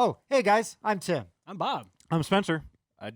Oh, hey guys, I'm Tim. I'm Bob. I'm Spencer.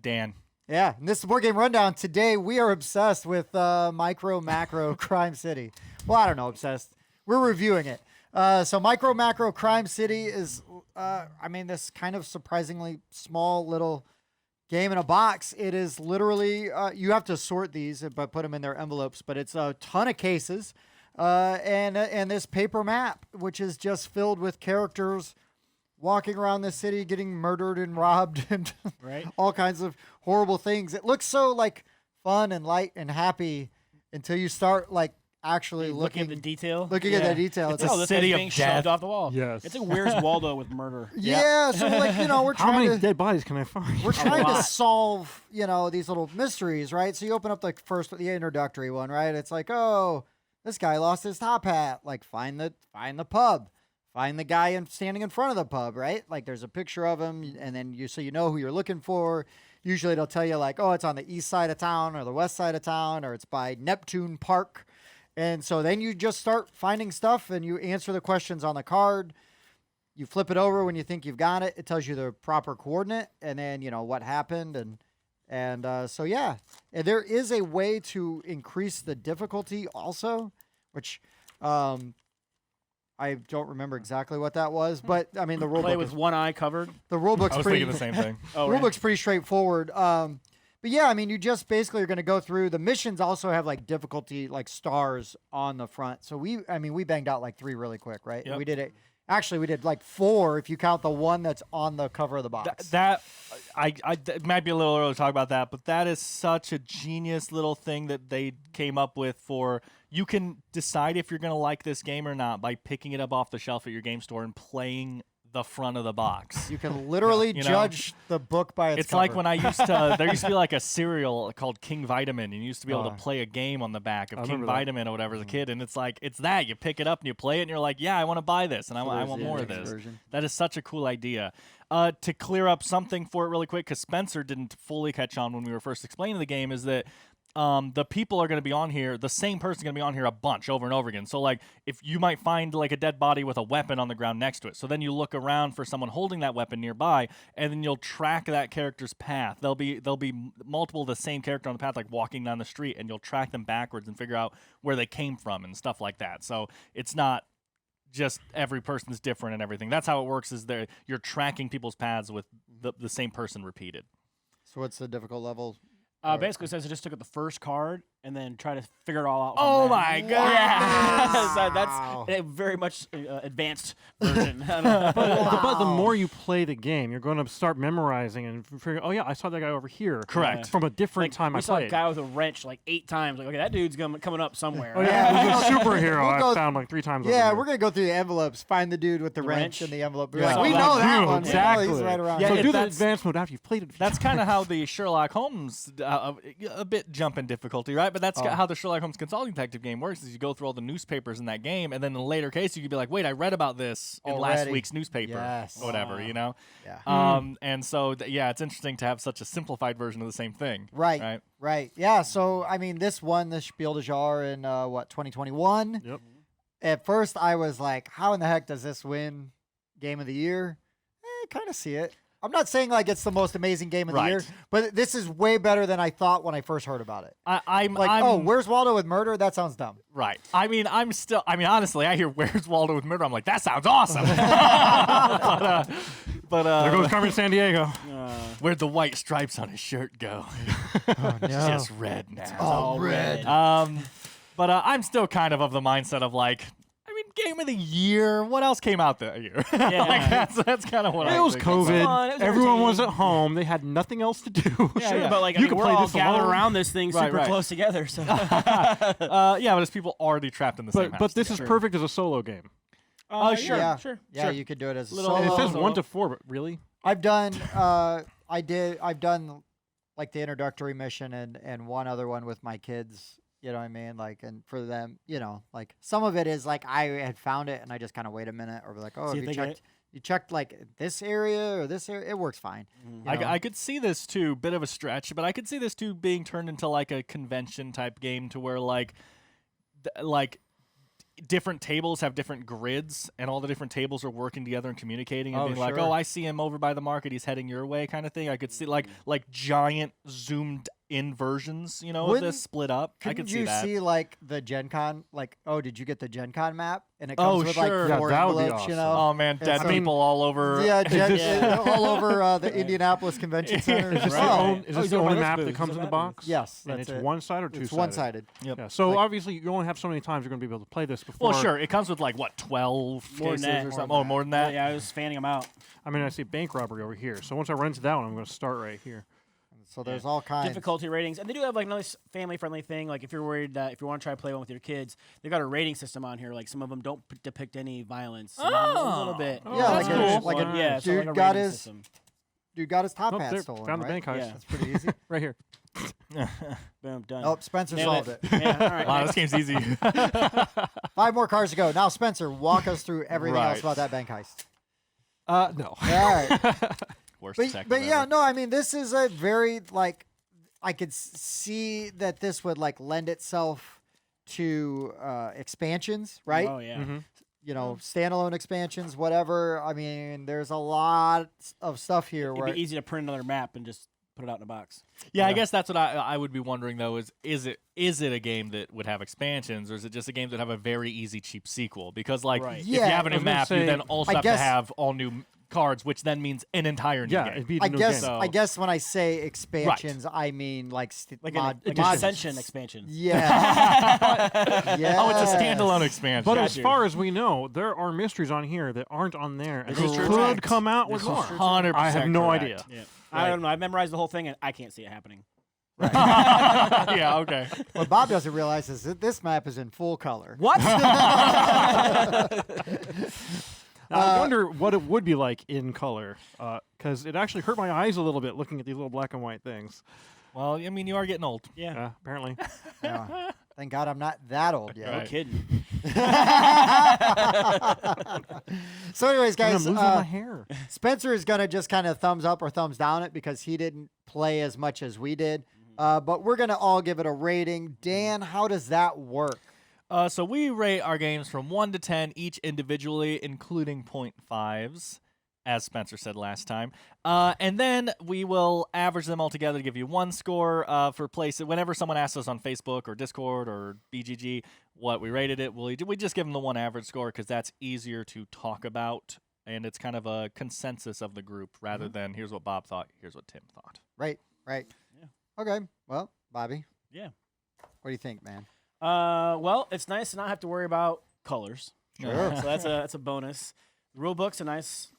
Dan. Yeah, and this is Board Game Rundown. Today we are obsessed with MicroMacro Crime City. Well, I don't know, obsessed. We're reviewing it. So MicroMacro Crime City is, this kind of surprisingly small little game in a box. It is literally, you have to sort these, but put them in their envelopes. But it's a ton of cases, and this paper map, which is just filled with characters walking around the city, getting murdered and robbed, and all kinds of horrible things. It looks so like fun and light and happy until you start like actually looking at the detail. Looking at the detail. It's a city of being death. shoved off the wall. Yes. It's like Where's Waldo with murder. Yeah, so like, we're How trying many to dead bodies can I find? we're trying to lot. solve, these little mysteries, right? So you open up the introductory one, right? It's like, oh, this guy lost his top hat. Like find the pub. Find the guy standing in front of the pub, right? Like there's a picture of him, and then you know who you're looking for. Usually it'll tell you like, oh, it's on the east side of town or the west side of town, or it's by Neptune Park. And so then you just start finding stuff, and you answer the questions on the card. You flip it over when you think you've got it. It tells you the proper coordinate, and then what happened, and so yeah, and there is a way to increase the difficulty also, which I don't remember exactly what that was, but I mean the rule Play book with is, one eye covered. the rule book's I was pretty thinking the same thing. Oh, rule book's pretty straightforward. But yeah, I mean you just basically are going to go through the missions. Also have like difficulty like stars on the front. So we banged out like 3 really quick, right? Yep. We did it. Actually, we did like 4 if you count the one that's on the cover of the box. That it might be a little early to talk about that, but that is such a genius little thing that they came up with for. You can decide if you're going to like this game or not by picking it up off the shelf at your game store and playing the front of the box. You can literally judge the book by its It's cover. like when I used to, there used to be like a cereal called King Vitamin, and you used to be able to play a game on the back of King Vitamin or whatever as a kid, and it's like, it's that. You pick it up and you play it, and you're like, yeah, I want to buy this, and I want more of this. Version. That is such a cool idea. To clear up something for it really quick, because Spencer didn't fully catch on when we were first explaining the game, is that the people are going to be on here, the same person's going to be on here a bunch over and over again. So, like, if you might find, like, a dead body with a weapon on the ground next to it. So then you look around for someone holding that weapon nearby, and then you'll track that character's path. There'll be multiple of the same character on the path, like, walking down the street, and you'll track them backwards and figure out where they came from and stuff like that. So it's not just every person's different and everything. That's how it works, is you're tracking people's paths with the same person repeated. So what's the difficult level? Basically, it says I just took out the first card and then try to figure it all out. Oh from there. my God. Yeah. So Wow. that's a very much advanced version. But the more you play the game, you're going to start memorizing and figuring, oh yeah, I saw that guy over here. Correct. From a different time we I saw a played. guy with a wrench like 8 times. Like, okay, that dude's coming up somewhere. Oh yeah, there's a superhero We'll go- I found like 3 times. over Yeah, here. we're going to go through the envelopes, find the dude with the wrench wrench? and the envelope. Yeah. Like, we So know that you, one. exactly. He's right around Yeah, So here. do the that's- advanced mode after you've played it. That's kind of how the Sherlock Holmes, a bit jump in difficulty, right? But that's how the Sherlock Holmes Consulting Detective game works, is you go through all the newspapers in that game, and then in a later case, you could be like, wait, I read about this in last Already. week's newspaper, Yes. or whatever, Yeah. And so, it's interesting to have such a simplified version of the same thing. Right. Yeah, so, I mean, this won the Spiel des Jahres in, 2021? Yep. At first, I was like, how in the heck does this win Game of the Year? Kind of see it. I'm not saying like it's the most amazing game of the year, but this is way better than I thought when I first heard about it. I'm Where's Waldo with murder? That sounds dumb. Right. Honestly, I hear Where's Waldo with Murder? I'm like, that sounds awesome. but There goes Carmen Sandiego. where'd the white stripes on his shirt go? It's just red now. All red. But I'm still kind of the mindset of like, Game of the Year. What else came out that year? Yeah. that's kind of what It I was think. COVID. fun. It was Everyone was entertaining. at home. They had nothing else to do. Sure, but like You I mean, could we're play all this gathered alone. around this thing super Right. close together. So But as people already trapped in the same house. But this is together. perfect as a solo game. sure, Yeah. sure. Yeah, you could do it as a Little- And it solo. says Solo. 1 to 4, but really? I've done like the introductory mission and one other one with my kids. You know what I mean? Like, and for them, like some of it is like I had found it and I just kind of wait a minute or be like, oh, See if if they get you checked like this area or this area, it works fine. Mhm. You know? I could see this too, bit of a stretch, but I could see this too being turned into like a convention type game to where like different tables have different grids, and all the different tables are working together and communicating and being like, sure. "Oh, I see him over by the market. He's heading your way," kind of thing. I could see like giant zoomed in versions, of Wouldn't- this split up. I could Couldn't see you that. see like the Gen Con? Like, oh, did you get the Gen Con map? And it Oh, comes with sure. like Yeah, 4 that would be envelopes, awesome. Oh man, And dead so- people all over. Yeah, Yeah. all over the Indianapolis Convention Center. Is this, Right. the, Oh. only, is Oh, this you the go by only this map booth. that Is comes that in the that box? Yes, And that's it's it. one-sided or two-sided? It's one-sided. Yep. Yeah. So Like- obviously you only have so many times you're going to be able to play this before. Well, sure. It comes with like what 12 More than cases that. or something. Oh, more than that. Yeah, I was fanning them out. I mean, I see bank robbery over here. So once I run into that one, I'm going to start right here. So there's all kinds. Difficulty ratings, and they do have like another family-friendly thing. Like if you're worried that if you want to try to play one with your kids, they've got a rating system on here. Like some of them don't depict any violence. Some of them a little bit. Oh, Yeah, that's like cool. a, like a Yeah, so dude like a got rating his system. top Oh, hat there, stolen. found the right? bank heist. Yeah. That's pretty easy. Right here. Boom, done. Oh, Spencer Nailed solved it. Yeah, all right. Wow, this game's easy. 5 more cars to go. Now, Spencer, walk us through everything else Right. about that bank heist. No. All right. Worst but detective yeah, ever. no, I mean, this is a very, like, I could see that this would, like, lend itself to expansions, right? Oh yeah. Mm-hmm. You know, standalone expansions, whatever. I mean, there's a lot of stuff here It'd where be easy to print another map and just put it out in a box. Yeah, I Yeah. guess that's what I would be wondering though is it a game that would have expansions, or is it just a game that have a very easy cheap sequel? Because like Right. if Yeah, you have a I new was gonna map, you say- then also I have guess- to have all new cards, which then means an entire new Yeah, game. it'd be I a new guess game. So- I guess when I say expansions, I mean like Like mod, an mod- Ascension expansion. Yeah. Yeah. Oh, it's a standalone expansion. But Got as you. far as we know, there are mysteries on here that aren't on there, and This they is could correct. come out with This is more. true. 100%. I have no correct. idea. Yeah. Right. I don't know. I memorized the whole thing and I can't see it happening. Yeah, okay. What Bob doesn't realize is that this map is in full color. What? I wonder what it would be like in color, because it actually hurt my eyes a little bit looking at these little black and white things. Well, I mean, you are getting old. Yeah. Apparently. Yeah. Thank God I'm not that old No yet. Right. kidding. So, anyways, I'm guys, losing my hair. Spencer is gonna just kind of thumbs up or thumbs down it because he didn't play as much as we did. But we're gonna all give it a rating. Dan, how does that work? So we rate our games from 1 to 10, each individually, including 0.5s, as Spencer said last time. And then we will average them all together to give you one score for place. Whenever someone asks us on Facebook or Discord or BGG what we rated it, we just give them the one average score because that's easier to talk about. And it's kind of a consensus of the group rather than here's what Bob thought, here's what Tim thought. Right. Right. Yeah. Okay. Well, Bobby, Yeah. what do you think, man? Well, it's nice to not have to worry about colors. Sure. So that's a bonus. The rule book's a nice,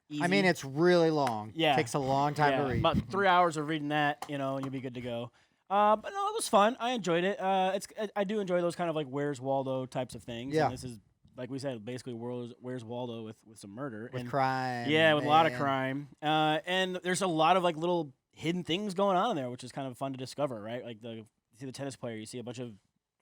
easy. I mean, it's really long. Yeah. Takes a long time to read. About 3 hours of reading that, and you'll be good to go. But no, it was fun. I enjoyed it. I do enjoy those kind of like Where's Waldo types of things. Yeah. And this is, like we said, basically Where's Waldo with some murder. With and crime. Yeah, with a lot of man. crime. And there's a lot of like little hidden things going on in there, which is kind of fun to discover, right? Like you see the tennis player, you see a bunch of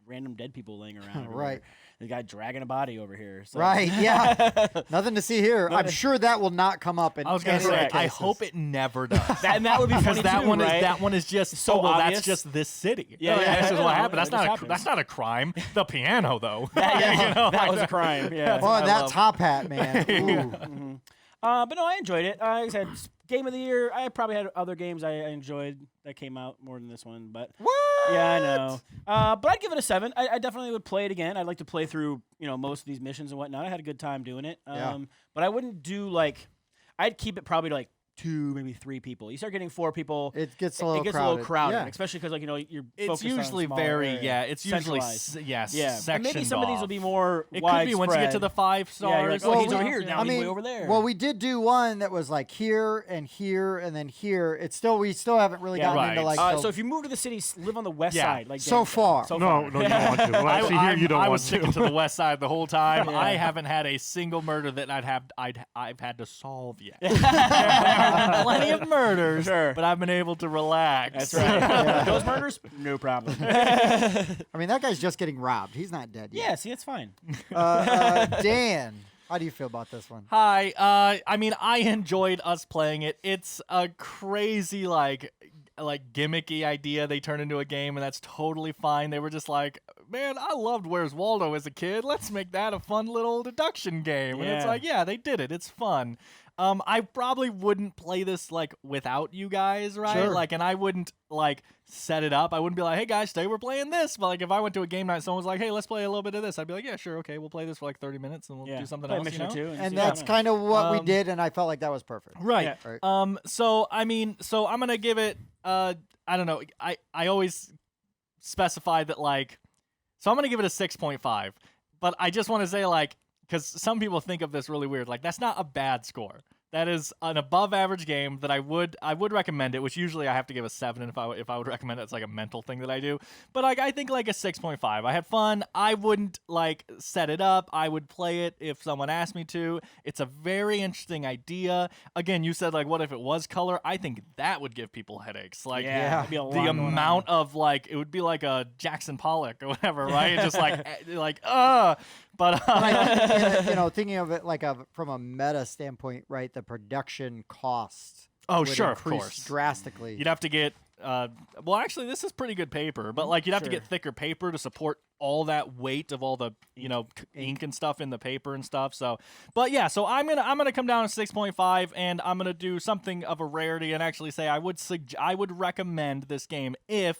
random dead people laying around. everywhere. Right. The guy dragging a body over here. So. Right, yeah. Nothing to see here. I'm Nothing. sure that will not come up in I was going any to of the say, I cases. hope it never does. that would be funny Because that too, one right? is just So oh, well, obvious. that's just this city. Yeah, Oh, yeah, this is yeah, what yeah, happened. it just happens. That's not a crime. The piano though. that like was a crime. Yeah. Well, I and that love- top hat, man. Ooh. Mhm. But no, I enjoyed it. Like I said, game of the year. I probably had other games I enjoyed that came out more than this one, but What? yeah, I know. But I'd give it a 7. I definitely would play it again. I'd like to play through most of these missions and whatnot. I had a good time doing it. Yeah. But I wouldn't do I'd keep it probably to 2, maybe 3 people. You start getting 4 people. It gets a It little gets crowded. a little crowded, Yeah. especially because you're It's focused on a usually smaller very area. It's usually Centralized. yeah, Yeah, but maybe sectioned some of these will off. be more It widespread. could be once you get to the 5 stars. Yeah, you're like, oh, Well, he's over we- here. Now I he's mean, way over there. Well, we did do one that was like here and here and then here. We still haven't really Yeah. gotten into Right. like so if you move to the city, live on the west Yeah. side. Like So Dan said. far. So No, far. no, you don't want to. Well, I see here you don't I want was sticking to the west side the whole time. Yeah. I haven't had a single murder that I've had to solve yet. There have been plenty of murders, Sure. but I've been able to relax. That's right. Those murders, no problem. I mean, that guy's just getting robbed. He's not dead yet. yeah, see, it's fine. Dan, how do you feel about this one? Hi. I mean, I enjoyed us playing it. It's a crazy like gimmicky idea they turn into a game, and that's totally fine. They were just like, man, I loved Where's Waldo as a kid. Let's make that a fun little deduction game. And it's Yeah. like, yeah, they did it. It's fun. I probably wouldn't play this like without you guys, right? Sure. Like, and I wouldn't like set it up. I wouldn't be like, hey guys, today we're playing this. But like, if I went to a game night, and someone was like, hey, let's play a little bit of this. I'd be like, yeah, sure, okay, we'll play this for like 30 minutes and we'll do something Play a else. mission You know? or two, And see that's what kind of what we Um, did, and I felt like that was perfect. Right. Yeah. Right. So I mean, so I'm gonna give it. I don't know. I always specify that like. So I'm gonna give it a 6.5. But I just want to say like, because some people think of this really weird. Like that's not a bad score. That is an above average game that I would recommend it, which usually I have to give a 7 if I would recommend it. It's like a mental thing that I do. But like I think like a 6.5. I had fun. I wouldn't like set it up. I would play it if someone asked me to. It's a very interesting idea. Again, you said like what if it was color? I think that would give people headaches. Like Yeah, it'd be a lot the going on. amount of like it would be like a Jackson Pollock or whatever, right? Just like but Thinking of it like from a meta standpoint, right? The production cost. oh would sure, of increase course. drastically. You'd have to get well actually this is pretty good paper, but like you'd have to Sure. get thicker paper to support all that weight of all the ink and stuff in the paper and stuff. So but yeah, so I'm gonna come down to 6.5, and I'm gonna do something of a rarity and actually say I would recommend this game if,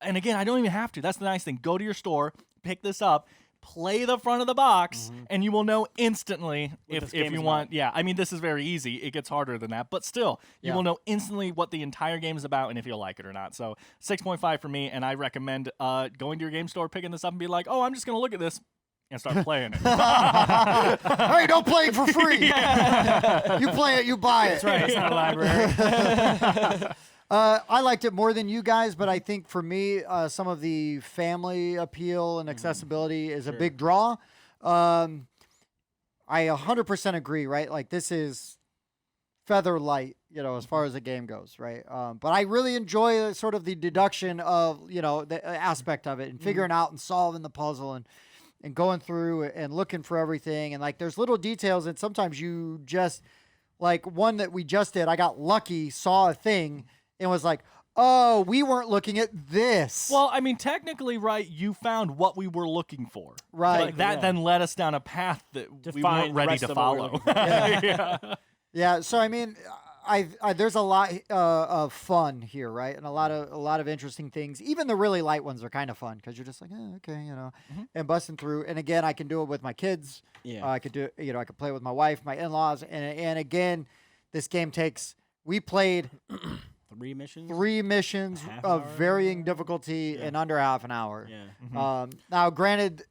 and again I don't even have to, that's the nice thing, go to your store, pick this up, play the front of the box, and you will know instantly What this if game you is want. about. Yeah, I mean, this is very easy. It gets harder than that, but still, you Yeah. will know instantly what the entire game is about and if you'll like it or not. So 6.5 for me, and I recommend going to your game store, picking this up, and be like, oh, I'm just going to look at this and start playing it. Hey, don't play it for free. You play it, you buy it. That's right. It's not a library. I liked it more than you guys, but I think for me, some of the family appeal and accessibility is a big draw. I 100% agree, right? Like this is feather light, as far as the game goes, right? But I really enjoy sort of the deduction of, the aspect of it and figuring out and solving the puzzle and going through and looking for everything. And like there's little details, and sometimes you just, like one that we just did, I got lucky, saw a thing, and was like, oh, we weren't looking at this. Well, I mean, technically, right, you found what we were looking for. Right. But that then led us down a path that To we find weren't the ready rest to of what we were follow. looking for. Yeah. Yeah, so I mean, I there's a lot of fun here, right, and a lot of interesting things. Even the really light ones are kind of fun because you're just like, okay, and busting through. And again, I can do it with my kids. Yeah. I could do it, I could play with my wife, my in-laws, and again, this game we played 3 missions. 3 missions Half an of hour? varying difficulty Yeah. in under half an hour. Yeah. Now, granted,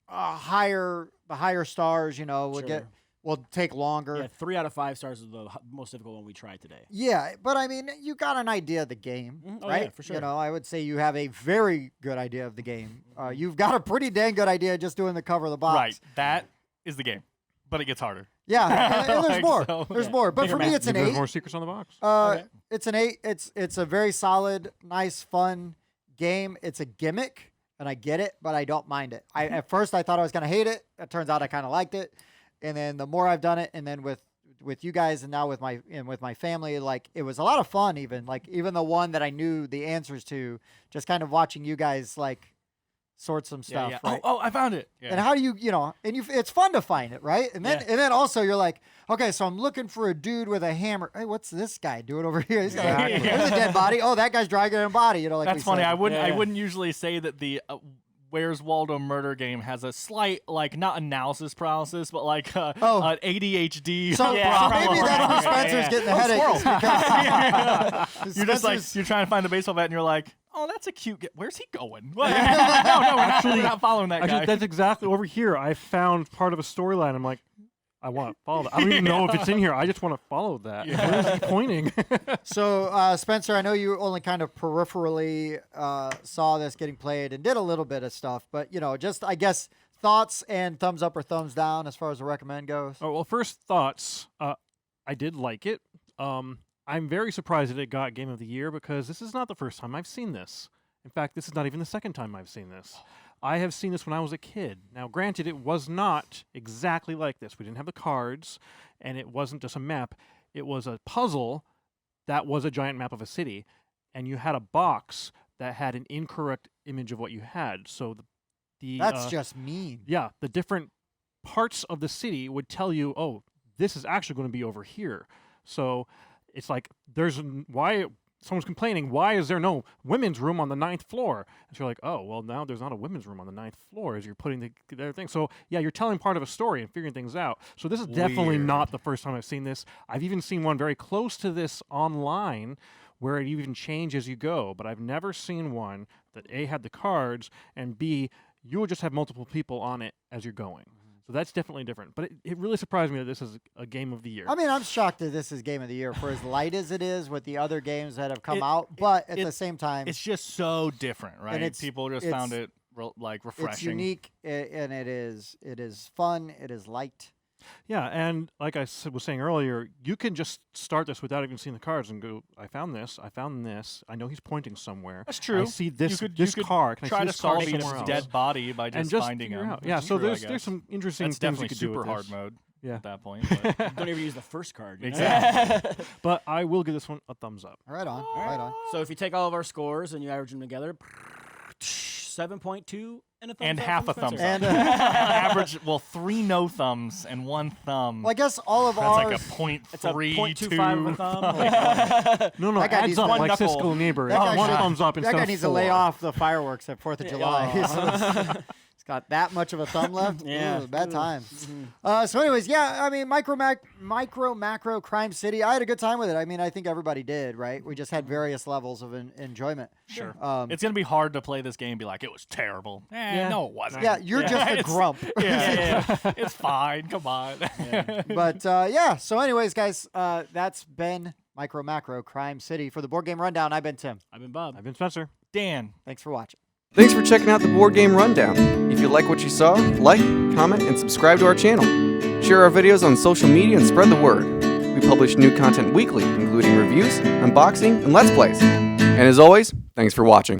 the higher stars, Sure. will take longer. Yeah, 3 out of 5 stars is the most difficult one we tried today. Yeah, but I mean, you got an idea of the game, Mhm. Oh, right? yeah, for sure. I would say you have a very good idea of the game. You've got a pretty dang good idea just doing the cover of the box. Right. That is the game. But it gets harder. Yeah, and there's Like, more. so- There's Yeah. more. But Bigger for me, map. it's an There's 8. more secrets on the box. Okay. It's an 8. It's a very solid, nice, fun game. It's a gimmick, and I get it, but I don't mind it. At first I thought I was gonna hate it. It turns out I kind of liked it, and then the more I've done it, and then with you guys, and now with my family, like it was a lot of fun. Even the one that I knew the answers to, just kind of watching you guys like sort some stuff. Yeah. Right? Oh, I found it. Yeah. And how do it's fun to find it, right? And then also you're like, okay, so I'm looking for a dude with a hammer. Hey, what's this guy doing over here? He's got Exactly. there's a dead body. Oh, that guy's dragging a body. Like That's we funny. said. I Yeah. wouldn't usually say that the Where's Waldo murder game has a slight like not analysis paralysis, but like an ADHD. So, Yeah. so maybe that's where Yeah, Spencer's yeah. getting the headache. Is because You're just like Spencer's- you're trying to find the baseball bat, and you're like, oh, that's a cute. Where's he going? no, we're not following that guy. Actually, that's exactly over here. I found part of a storyline. I'm like, I want to follow that. I don't even know if it's in here. I just want to follow that. Yeah. Where is he pointing? So, Spencer, I know you only kind of peripherally saw this getting played and did a little bit of stuff, but just I guess thoughts and thumbs up or thumbs down as far as the recommend goes. Oh, well, first thoughts. I did like it. I'm very surprised that it got Game of the Year because this is not the first time I've seen this. In fact, this is not even the second time I've seen this. I have seen this when I was a kid. Now, granted, it was not exactly like this. We didn't have the cards, and it wasn't just a map. It was a puzzle that was a giant map of a city, and you had a box that had an incorrect image of what you had. So That's just mean. Yeah, the different parts of the city would tell you, oh, this is actually going to be over here. So it's like why someone's complaining, why is there no women's room on the 9th floor? And so you're like, oh, well, now there's not a women's room on the 9th floor as you're putting the thing. So yeah, you're telling part of a story and figuring things out. So this is definitely not the first time I've seen this. I've even seen one very close to this online where it even changes as you go, but I've never seen one that A, had the cards, and B, you will just have multiple people on it as you're going. So that's definitely different. But it really surprised me that this is a game of the year. I mean, I'm shocked that this is game of the year for as light as it is with the other games that have come out. But at the same time, it's just so different, right? And people just found it refreshing. It's unique, and it is fun. It is light. Yeah, and like I was saying earlier, you can just start this without even seeing the cards and go, I found this, I know he's pointing somewhere. That's true. I see this you this could car. Can try I see to this car solve somewhere his else? dead body by just finding figure him. out. Yeah, Which is so true, I there's guess. some interesting That's things you definitely could do super with hard this. mode Yeah. at that point. But. Don't even use the first card. You know? Exactly. But I will give this one a thumbs up. Right on. Right on. So if you take all of our scores and you average them together, 7.2 and a thumbs And up half from a thumbs Spencer. up. And Average, 3 no thumbs and 1 thumb. well, I guess all of That's ours. like a point It's a 3.2 0.25 of a thumb. No, That guy adds needs up one like knuckle. Siskel and Ebert. That guy One should- thumbs up that instead guy of needs 4. to lay off the fireworks at 4th of July. He's got that much of a thumb left. Yeah. Ooh, bad time. So, anyways, yeah. I mean, MicroMacro Crime City. I had a good time with it. I mean, I think everybody did, right? We just had various levels of enjoyment. Sure. Um, It's going to be hard to play this game and be like, it was terrible. Yeah. No, it wasn't. yeah, you're just a It's- grump. Yeah, it's fine. Come on. But yeah. So, anyways, guys, that's been MicroMacro Crime City for the Board Game Rundown. I've been Tim. I've been Bob. I've been Spencer. Dan. Thanks for watching. Thanks for checking out the Board Game Rundown. If you like what you saw, like, comment, and subscribe to our channel. Share our videos on social media and spread the word. We publish new content weekly, including reviews, unboxing, and Let's Plays. And as always, thanks for watching.